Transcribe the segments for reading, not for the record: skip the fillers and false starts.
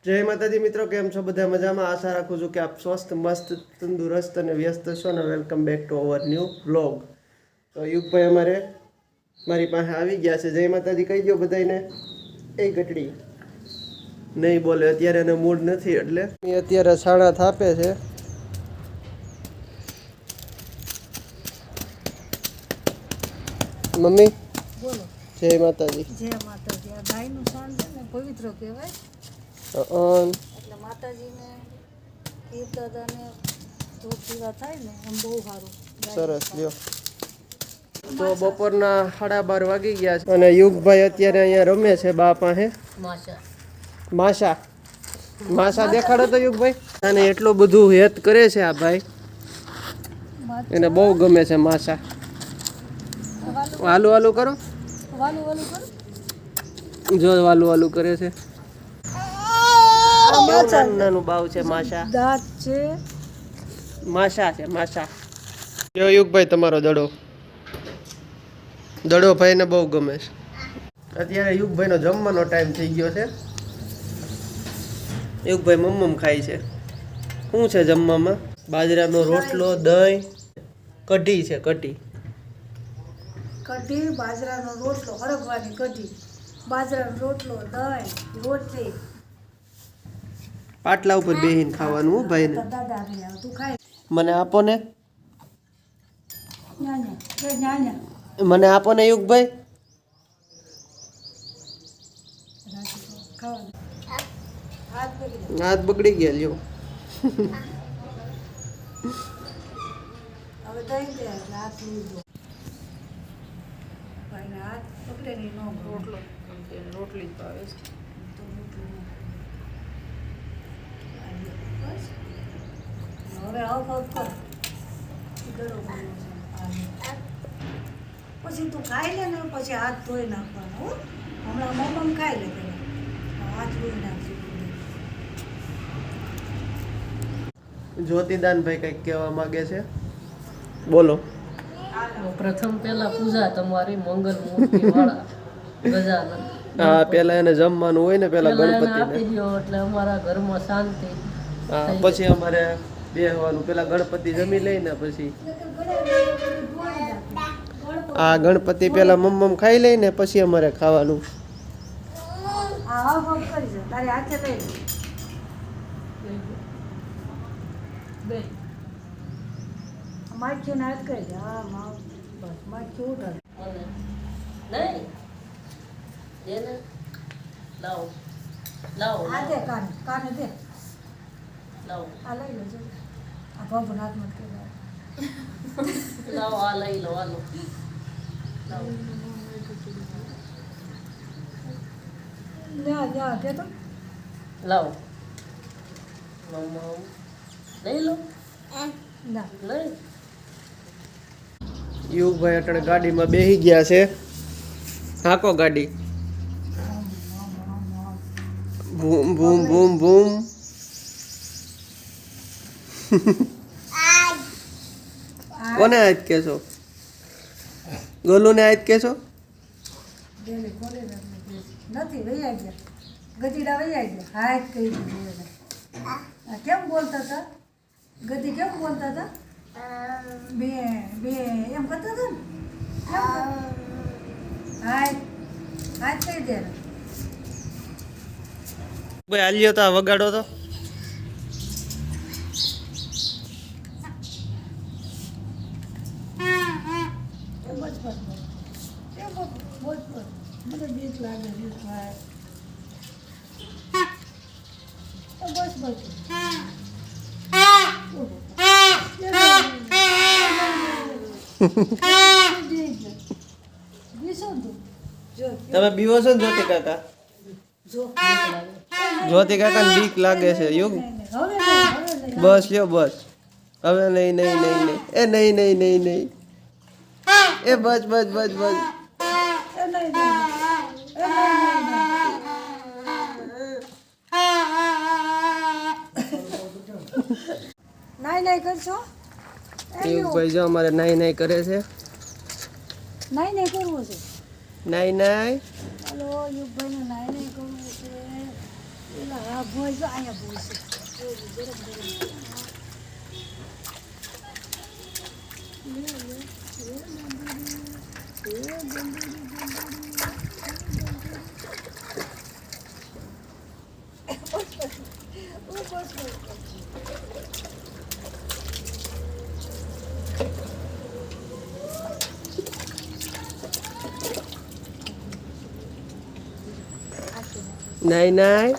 જય માતાજી મિત્રો, કેમ છો બધા? મજામાં? આશા રાખું છું કે આપ સ્વસ્થ, મસ્ત, તંદુરસ્ત અને વ્યસ્ત છો ને welcome back to our new vlog. તો યુગભાઈ અમારે મારી પાસે આવી ગયા છે. જય માતાજી કહી દો બધાને. એ ગટડી નહીં બોલે અત્યારે, એને મૂડ નથી એટલે એ અત્યારે સાણા થાપે છે. મમ્મી બોલો. જય માતાજી. જય માતાજી. આ ગાયનું સાણ છે ને પવિત્ર કહેવાય, એટલે માતાજીને કીર્તદાને ધૂપ દીવા થાય ને એમ બહુ સારું. સરસ લ્યો. તો બપોરના 12:30 વાગી ગયા છે અને યુગભાઈ અત્યારે અહીંયા રમે છે બા પાસે. માશા માશા દેખાડો તો યુગભાઈ. અને એટલું બધું હેત કરે છે આ ભાઈ, એને બહુ ગમે છે માશા. વાલું વાલું કરો, વાલું વાલું કરો. જો વાલું વાલું કરે છે. નાનું બાવ છે માશા. દાંત છે, માશા છે માશા. જો યુગભાઈ તમારો દડો ભાઈને બહુ ગમે છે. અત્યારે યુગભાઈનો જમવાનો ટાઈમ થઈ ગયો છે. યુગભાઈ મમ્મમ ખાય છે. શું છે જમવામાં? બાજરાનો રોટલો, દહીં, કઢી છે. કઢી બાજરાનો રોટલો, હરગવાની કઢી, બાજરાનો રોટલો, દહીં, રોટલી. પાટલા ઉપર બેહીને ખાવાનું હો ભાઈને. દાદા તું ખાય. મને આપો ને, ન્યા મને આપો ને યુગભાઈ. હાથ બગડી ગયા લ્યો. હવે દહીં દે એટલે હાથ લીધો. ભાઈને હાથ પકડે નહીં, નો રોટલો રોટલી ભાવે છે. હવે આવ કર પછી તું ખાઈ લે ને, પછી હાથ ધોઈ નાખવાનો. હમણાં મમ્મ ખાઈ લે, પેલા હાથ ધોઈ નાખજો. જ્યોતિદાનભાઈ કંઈક કહેવા માંગે છે, બોલો. પ્રથમ પેલા પૂજા તમારી મંગલ મૂર્તિ વાળા ગજાનન. હા, પેલા એને જમવાનું હોય ને, પેલા આપી ગણપતિને. દો એટલે અમારા ઘરમાં શાંતિ. હા, પછી અમારે બેહવાનું. પેલા ગણપતિ જમી લઈને પછી આ ગણપતિ પેલા મમ્મ ખાઈ લઈને પછી અમારે ખાવાનું. હા કરી છે તારે હાથે લઈ બે માખીને હાથ કરી દે. હા માં બસ માખી ઉઠે નહીં જેને લાવો લાવો આ દે કાને કાને દે. લાવો આ લઈ લેજો. આ બાબુના હાથમાં કે લાવો આ લઈ લો આલો લાવો લ્યા દે તો. લાવો લઈ લો ના લઈ. યુગભાઈ અટણે ગાડીમાં બેસી ગયા છે. હાકો ગાડી. બૂમ બૂમ બૂમ બૂમ. કોને આજ કેશો? ગોલુને આજ કેશો? ડેલી ખોલી નથી વૈયા ગયા. ગધીડા વૈયા ગયા. હાથ કહી દીધું. કેમ બોલતા હતા? ગધી કેમ બોલતા હતા? બે બે એમ કરતા હતા ને. હાથ હાથ કહી દે. ભાઈ હાલ્યો તો વગાડો તો. મને બીક લાગે છે. બસ બસ તમે બીવો છો ને જ્યોતિ કાકા? જ્યોતિ કાકા ને બીક લાગે છે. યુગ બસ લ્યો બસ. હવે નહીં નહીં નહીં નહીં. એ નહીં નહીં નહીં નહીં. એ બસ બસ બસ બસ. નાઈ નાઈ કરશો? યુગભાઈ જો અમારે નાઈ નાઈ કરે છે. નાઈ નાઈ કરવું છે. નાઈ નાઈ. હલો યુગભાઈને નાઈ નાઈ કરવું છે. પેલા આ ભોય જો અહીંયા ભોય છે નાઈ નાઈ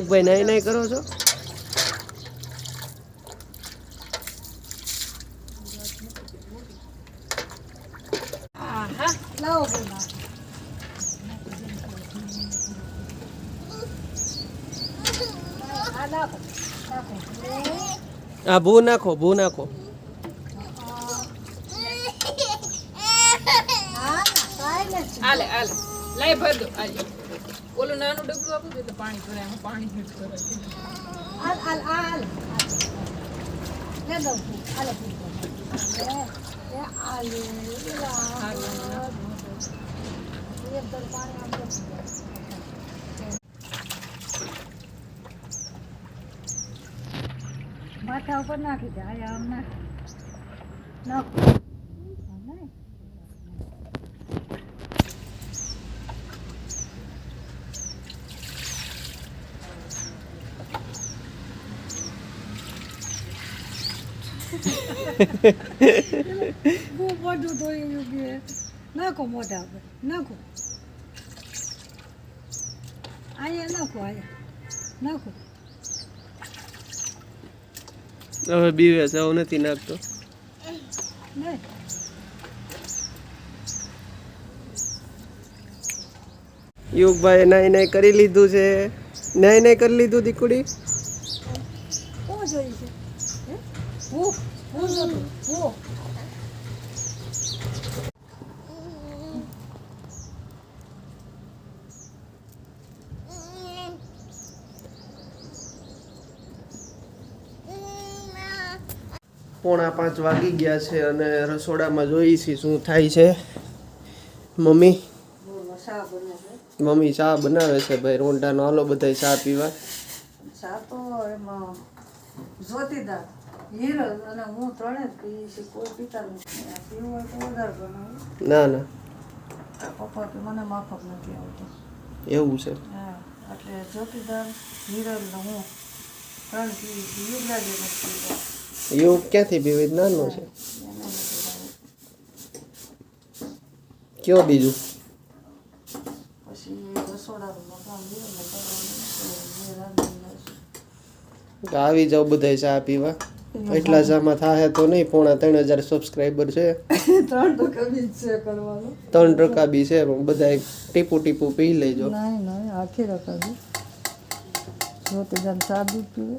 ભાઈ નાઈ નાઈ કરો છો લાવો બોલા આ નાખો આ ભૂ નાખો હાલે હાલે લઈ ભર દો આજે ઓલું નાનું ડબલું આપું તો પાણી ભરાય હું પાણી હીટ કરાવી લે દઉં આલે માથા ઉપર નાખી દે આયા આમ નાખો બહુ મોટું ધોયું કે નાખો મોઢા ઉપર નાખો અહીંયા નાખો નાખો હવે બીવે છે હું નથી નાખતો નહીં યુગભાઈ નાઈ નાઈ કરી લીધું છે નાઈ નાઈ કરી લીધું દીકુડી કોણ જોઈ છે હું જોતું હું પોણા 5 વાગી ગયા છે અને રસોડામાં જોઈ છે શું થાય છે મમ્મી ચા બનાવે છે ભાઈ રોંઢાનો હાલો બધા ચા પીવા ચા તો એમાં જોતીદાર હીરલ અને હું ત્રણે જ પીએ છીએ કોઈ પીતા નથી પીવું હોય તો વધારે બનાવું ના ના પપ્પા કે મને માફક નથી આવતું એવું છે હા એટલે જોતીદાર હીરલ ને હું ત્રણ પીએ છીએ યુગલાજી નથી પીતા યુગ ક્યાંથી પીવે નાનો છે એને નથી ભાવે. કયો બીજું પછી રસોડાનું મકાન હીરલને કરવાનું જે રાંધીને લાવીશું. આવી જાવ બધા ચા પીવા એટલા ચામાં થાય તો નહીં પોણા 3000 સબસ્ક્રાઈબર છે 3% બી છે કરવાનું 3% બી છે પણ બધા ટીપુ ટીપુ પી લેજો નહીં આખી રકાબી જોતીદાર ચા દૂધ પીવે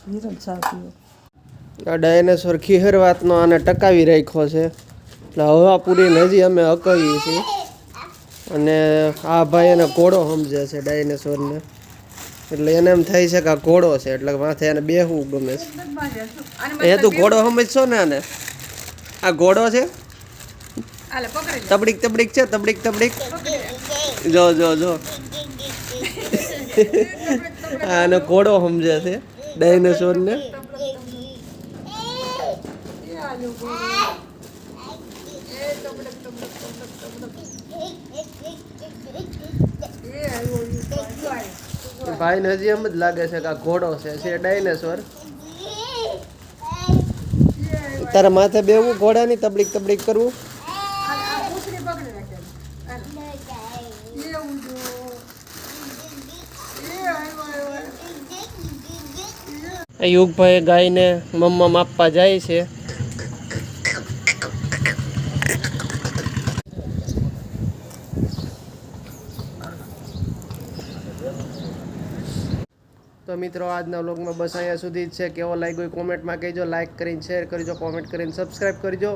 હીરલ ચા પીવે આ ડાયનાસોર ખીહર વાતનો આને ટકાવી રાખ્યો છે એટલે હવા પૂરીને હજી અમે અકવીએ છીએ અને આ ભાઈ એને ઘોડો સમજે છે ડાયનાસોરને એટલે એને એમ થાય છે કે આ ઘોડો છે એટલે માથે એને બેહવું ગમે છે એ તું ઘોડો સમજશો ને આને આ ઘોડો છે હાલે પકડી તબડીક તબડીક છે તબડીક જો જો જો આને ઘોડો સમજે છે ડાયનાસોરને ભાઈને હજી એમ જ લાગે છે કે આ ઘોડો છે ડાયનાસોર તારા માથે બેવું ઘોડાની તબડીક તબડીક કરવું યુગભાઈ ગાયને મમ્મા આપવા જાય છે તો મિત્રો આજના વ્લોગમાં બસ અહીંયા સુધી જ છે કેવો લાગ્યો કોમેન્ટમાં કહેજો લાઈક કરીને શેર કરજો કોમેન્ટ કરીને સબસ્ક્રાઈબ કરજો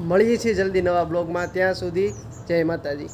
મળીએ છીએ જલ્દી નવા બ્લોગમાં ત્યાં સુધી જય માતાજી